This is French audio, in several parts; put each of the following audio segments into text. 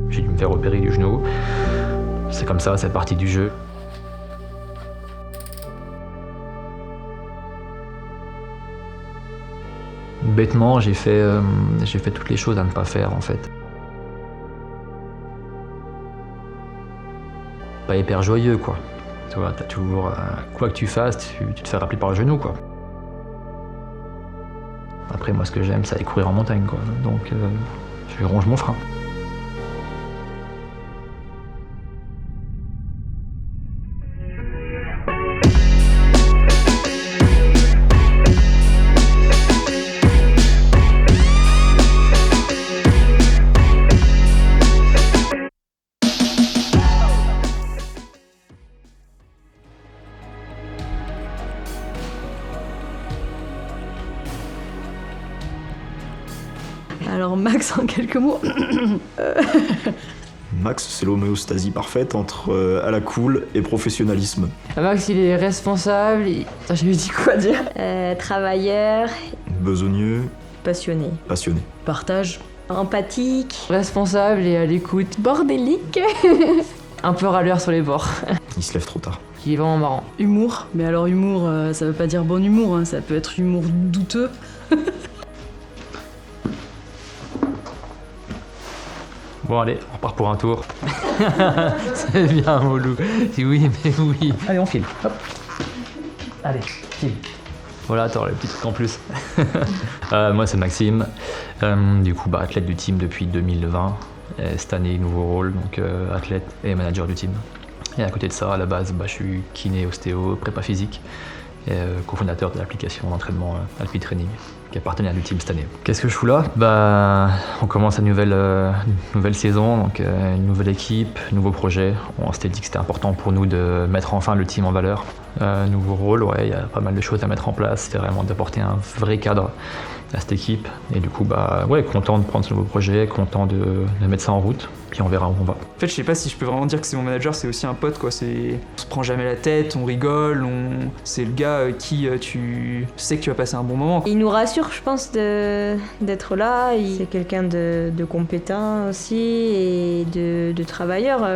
J'ai dû me faire opérer du genou. C'est comme ça, c'est partie du jeu. Bêtement, j'ai fait toutes les choses à ne pas faire en fait. Pas hyper joyeux quoi. Tu vois, t'as toujours, quoi que tu fasses, tu te fais rappeler par le genou quoi. Après moi ce que j'aime c'est aller courir en montagne quoi, donc je ronge mon frein. Alors Max, en quelques mots. Max, c'est l'homéostasie parfaite entre à la cool et professionnalisme. Max, il est responsable. Putain, j'avais dit quoi dire? Travailleur, Besogneux, passionné, passionné. partage, empathique, Responsable et à l'écoute. bordélique, Un peu râleur sur les bords. Il se lève trop tard. Qui est vraiment marrant. humour. Mais alors humour, ça veut pas dire bon humour, hein, ça peut être humour douteux. Bon allez, on repart pour un tour. C'est bien Molou. Si oui, mais oui. Allez on file. Hop. Allez, file. Voilà, t'auras le petit truc en plus. Moi c'est Maxime, du coup athlète du team depuis 2020. Et cette année, nouveau rôle, donc athlète et manager du team. Et à côté de ça, à la base, je suis kiné, ostéo, prépa physique et cofondateur de l'application d'entraînement Alpi Training, qui est partenaire du team cette année. Qu'est-ce que je fous là? On commence une nouvelle saison, donc une nouvelle équipe, nouveau projet. On s'était dit que c'était important pour nous de mettre enfin le team en valeur. Nouveau rôle, ouais, il y a pas mal de choses à mettre en place. C'était vraiment d'apporter un vrai cadre à cette équipe. Et du coup, ouais, content de prendre ce nouveau projet, content de mettre ça en route. Puis on verra où on va. En fait, je sais pas si je peux vraiment dire que c'est mon manager, c'est aussi un pote, quoi. On se prend jamais la tête, on rigole, c'est le gars qui tu sais que tu vas passer un bon moment. Il nous rassure, je pense, d'être là. C'est quelqu'un de compétent aussi et de travailleur.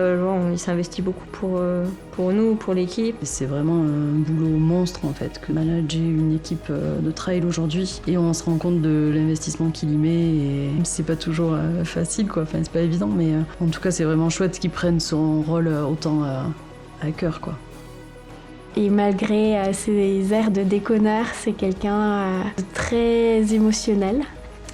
Il s'investit beaucoup pour nous, pour l'équipe. C'est vraiment un boulot monstre en fait que manager une équipe de trail aujourd'hui, et on se rend compte de l'investissement qu'il y met, et c'est pas toujours facile quoi, enfin c'est pas évident, mais en tout cas c'est vraiment chouette qu'il prenne son rôle autant à cœur quoi. Et malgré ses airs de déconneur, c'est quelqu'un de très émotionnel.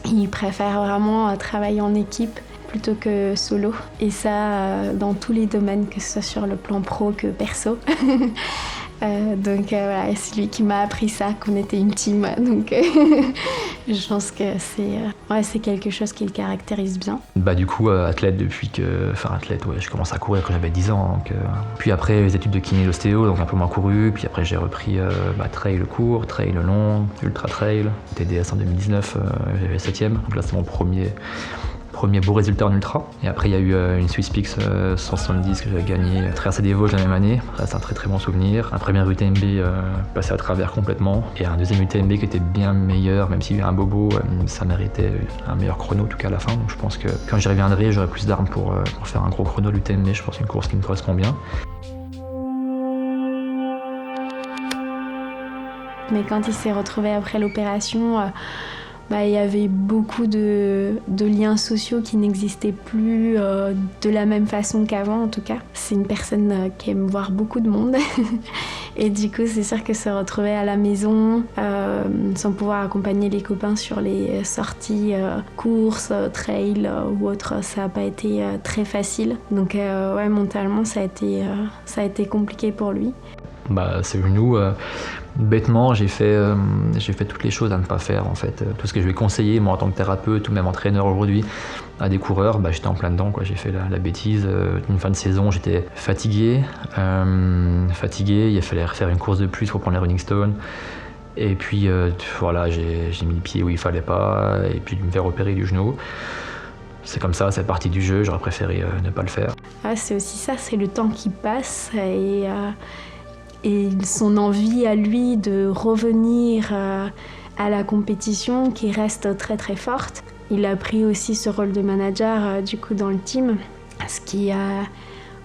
Il préfère vraiment travailler en équipe plutôt que solo. Et ça, dans tous les domaines, que ce soit sur le plan pro que perso. Donc voilà, c'est lui qui m'a appris ça, qu'on était une team. Donc je pense que c'est quelque chose qui le caractérise bien. Du coup, athlète je commence à courir quand j'avais 10 ans. Donc, puis après, les études de kiné et d'ostéo, donc un peu moins couru. Puis après, j'ai repris trail court, trail long, ultra trail. TDS en 2019, j'avais 7ème. Donc là, c'est mon premier beau résultat en ultra. Et après, il y a eu une Swiss Peaks 170 que j'avais gagné, traversée des Vosges la même année. C'est un très très bon souvenir. Un premier UTMB passé à travers complètement. Et un deuxième UTMB qui était bien meilleur, même s'il y a eu un bobo, ça méritait un meilleur chrono, en tout cas à la fin. Donc je pense que quand j'y reviendrai, j'aurai plus d'armes pour faire un gros chrono de l'UTMB. Je pense une course qui me correspond bien. Mais quand il s'est retrouvé après l'opération, il y avait beaucoup de liens sociaux qui n'existaient plus de la même façon qu'avant en tout cas. C'est une personne qui aime voir beaucoup de monde et du coup c'est sûr que se retrouver à la maison sans pouvoir accompagner les copains sur les sorties courses, trail ou autres, ça n'a pas été très facile. Donc ouais, mentalement ça a été compliqué pour lui. C'est genou. Bêtement, j'ai fait toutes les choses à ne pas faire en fait. Tout ce que je vais conseiller, moi en tant que thérapeute ou même entraîneur aujourd'hui, à des coureurs, j'étais en plein dedans quoi. J'ai fait la bêtise. Une fin de saison, j'étais fatigué. Il fallait faire une course de plus pour prendre les running stones. Et puis voilà, j'ai mis le pied où il fallait pas, et puis de me faire opérer du genou. C'est comme ça, c'est partie du jeu. J'aurais préféré ne pas le faire. C'est aussi ça, c'est le temps qui passe et son envie à lui de revenir à la compétition qui reste très très forte. Il a pris aussi ce rôle de manager du coup dans le team Ce qui a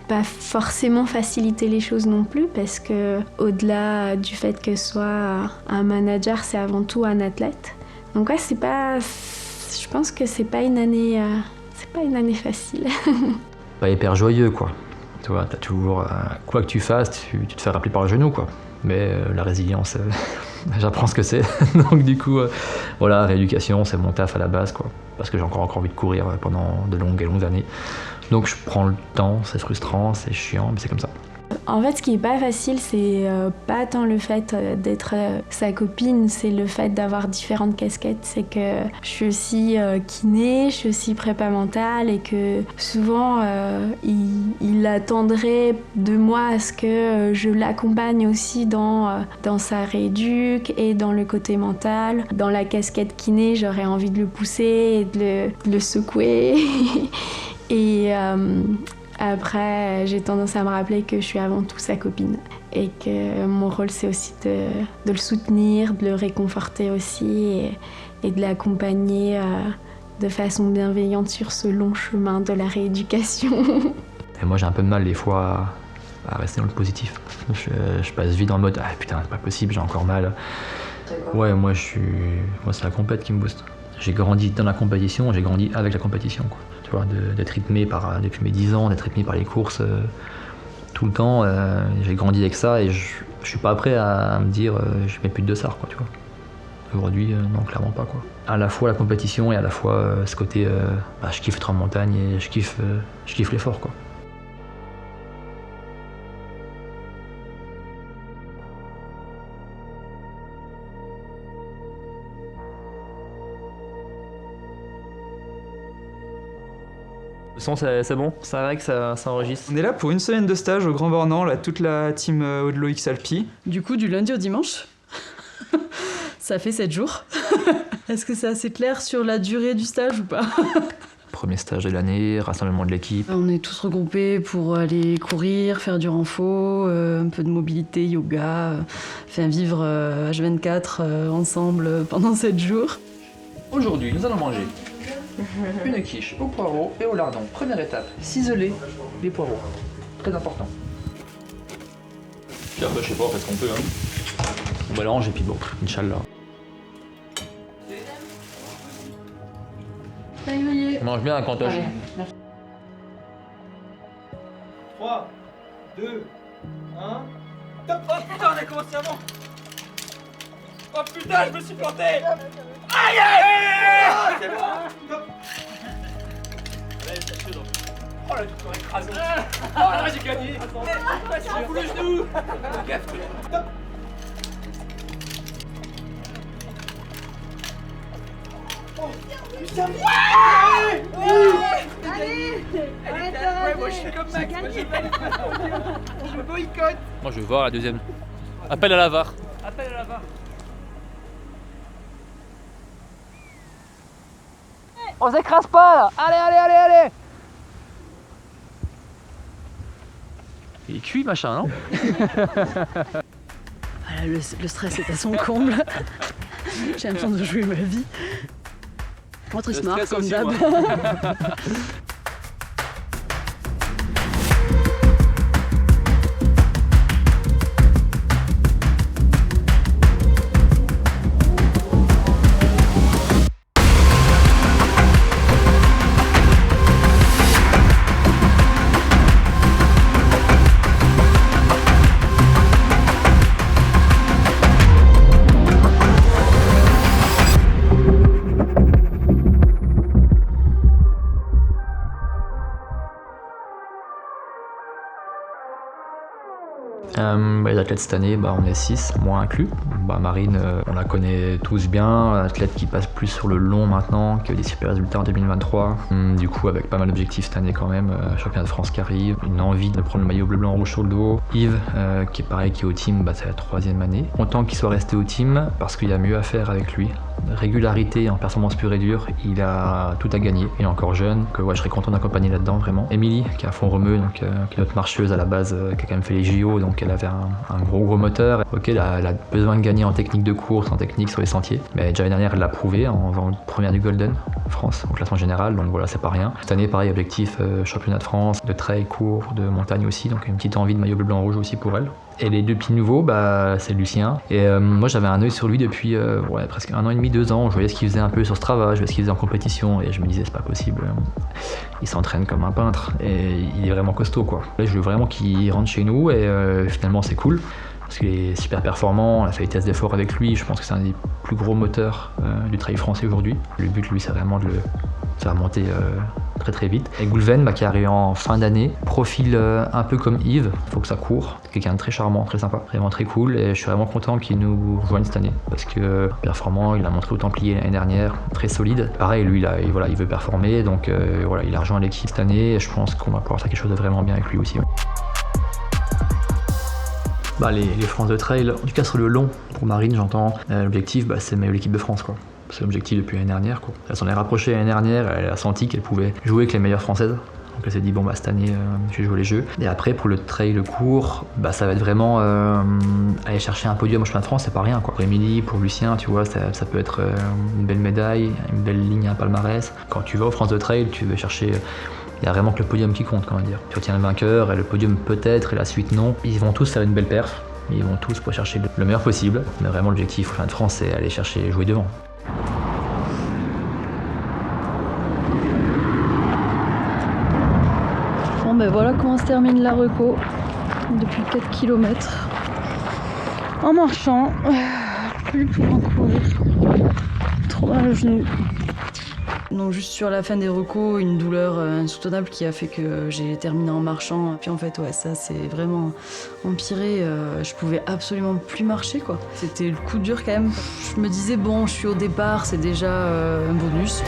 pas forcément facilité les choses non plus, parce que au-delà du fait que ce soit un manager, c'est avant tout un athlète. Donc ouais, je pense que c'est pas une année facile. Pas hyper joyeux, quoi. Tu vois, t'as toujours, quoi que tu fasses, tu te fais rappeler par le genou, quoi. Mais la résilience, j'apprends ce que c'est. Donc du coup, voilà, rééducation, c'est mon taf à la base, quoi. Parce que j'ai encore envie de courir pendant de longues et longues années. Donc je prends le temps, c'est frustrant, c'est chiant, mais c'est comme ça. En fait, ce qui est pas facile, c'est pas tant le fait d'être sa copine, c'est le fait d'avoir différentes casquettes. C'est que je suis aussi kiné, je suis aussi prépa mentale, et que souvent il attendrait de moi à ce que je l'accompagne aussi dans sa rééduque et dans le côté mental. Dans la casquette kiné, j'aurais envie de le pousser et de le secouer. Et après, j'ai tendance à me rappeler que je suis avant tout sa copine et que mon rôle, c'est aussi de le soutenir, de le réconforter aussi et de l'accompagner de façon bienveillante sur ce long chemin de la rééducation. Et moi, j'ai un peu de mal des fois à rester dans le positif. Je passe vite en mode « Ah putain, c'est pas possible, j'ai encore mal ». Ouais, moi, c'est la compète qui me booste. J'ai grandi dans la compétition, j'ai grandi avec la compétition, quoi. Tu vois, d'être rythmé depuis mes 10 ans, d'être rythmé par les courses tout le temps. J'ai grandi avec ça et je suis pas prêt à me dire je mets plus de dossard, quoi, tu vois. Aujourd'hui, non, clairement pas, quoi. À la fois la compétition et à la fois ce côté, je kiffe être en montagne et je kiffe l'effort, quoi. Le son, c'est bon? C'est vrai que ça enregistre. On est là pour une semaine de stage au Grand Bornand, là, toute la team Audelot X Alpi. Du coup, du lundi au dimanche, ça fait 7 jours. Est-ce que c'est assez clair sur la durée du stage ou pas? Premier stage de l'année, rassemblement de l'équipe. On est tous regroupés pour aller courir, faire du renfo, un peu de mobilité, yoga, vivre H24 ensemble pendant 7 jours. Aujourd'hui, nous allons manger une quiche au poireau et au lardon. Première étape, ciseler les poireaux. Très important. Puis après, je sais pas, on fait ce qu'on peut. Hein. On mélange et puis bon, Inch'Allah. On mange bien un cantoche. 3, 2, 1, top! Oh putain, on a commencé avant! Oh putain, je me suis planté! Aïe aïe! Ah, c'est bon! Top! Allez, c'est chaud. Oh là, tu t'en écrasé! Oh là, j'ai gagné! J'ai fout le genou! Top! Oh putain! Allez! Ouais, moi je suis comme Max, moi je boycotte! Moi je vais voir la deuxième. Appel à la VAR. Appelle à la VAR. On s'écrase pas là. Allez. Il est cuit machin, non? Voilà, le stress est à son comble. J'ai l'impression de jouer ma vie. Moi, très smart, comme d'hab. Les athlètes cette année, on est 6, moi inclus. Marine, on la connaît tous bien, athlète qui passe plus sur le long maintenant, qui a des super résultats en 2023. Du coup, avec pas mal d'objectifs cette année quand même, championnat de France qui arrive, une envie de prendre le maillot bleu, blanc, rouge sur le dos. Yves, qui est pareil, qui est au team, c'est la 3e année. Content qu'il soit resté au team parce qu'il y a mieux à faire avec lui. régularité, en performance pure et dure, il a tout à gagner. Il est encore jeune, que ouais, je serais content d'accompagner là-dedans vraiment. Émilie, qui est à Font-Romeu, donc qui est notre marcheuse à la base, qui a quand même fait les JO, donc elle avait un gros moteur. Ok, elle a besoin de gagner en technique de course, en technique sur les sentiers. Mais déjà l'année dernière, elle l'a prouvé en faisant première du Golden France au classement général, donc voilà, c'est pas rien. Cette année, pareil, objectif championnat de France, de trail court, de montagne aussi, donc une petite envie de maillot bleu, blanc, rouge aussi pour elle. Et les deux petits nouveaux, bah, c'est Lucien. Et moi, j'avais un œil sur lui depuis presque 1 an et demi, 2 ans. Je voyais ce qu'il faisait un peu sur Strava, je voyais ce qu'il faisait en compétition, et je me disais, c'est pas possible. Il s'entraîne comme un peintre, et il est vraiment costaud, quoi. Là, je veux vraiment qu'il rentre chez nous, et finalement, c'est cool. Parce qu'il est super performant, on a fait des tests d'effort avec lui, je pense que c'est un des plus gros moteurs du trail français aujourd'hui. Le but, lui, c'est vraiment de le faire monter très très vite. Et Goulven, qui est arrivé en fin d'année, profil un peu comme Yves, il faut que ça court. Quelqu'un de très charmant, très sympa, vraiment très cool, et je suis vraiment content qu'il nous rejoigne cette année parce que performant, il a montré au Templier l'année dernière, très solide. Pareil, lui, il veut performer, donc voilà, il a rejoint l'équipe cette année et je pense qu'on va pouvoir faire quelque chose de vraiment bien avec lui aussi. Ouais. Les France de trail, en tout cas sur le long, pour Marine, j'entends, l'objectif, c'est de l'équipe de France, quoi. C'est l'objectif depuis l'année dernière, quoi. Elle s'en est rapprochée l'année dernière, elle a senti qu'elle pouvait jouer avec les meilleures françaises. Donc elle s'est dit, cette année, je vais jouer les jeux. Et après, pour le trail, le court, ça va être vraiment aller chercher un podium au championnat de France, c'est pas rien, quoi. Pour Émilie, pour Lucien, tu vois, ça peut être une belle médaille, une belle ligne, un palmarès. Quand tu vas aux France de trail, tu veux chercher... Il y a vraiment que le podium qui compte, comment dire. Tu retiens le vainqueur et le podium peut-être et la suite non. Ils vont tous faire une belle perf, ils vont tous pour chercher le meilleur possible. Mais vraiment l'objectif au championnat de France, c'est aller chercher jouer devant. Bon voilà comment se termine la reco depuis 4 km. En marchant, plus pour en courir. Trop mal au genou. Donc juste sur la fin des recos, une douleur insoutenable qui a fait que j'ai terminé en marchant. Puis en fait, ça c'est vraiment empiré. Je pouvais absolument plus marcher, quoi. C'était le coup dur quand même. Je me disais, je suis au départ, c'est déjà un bonus.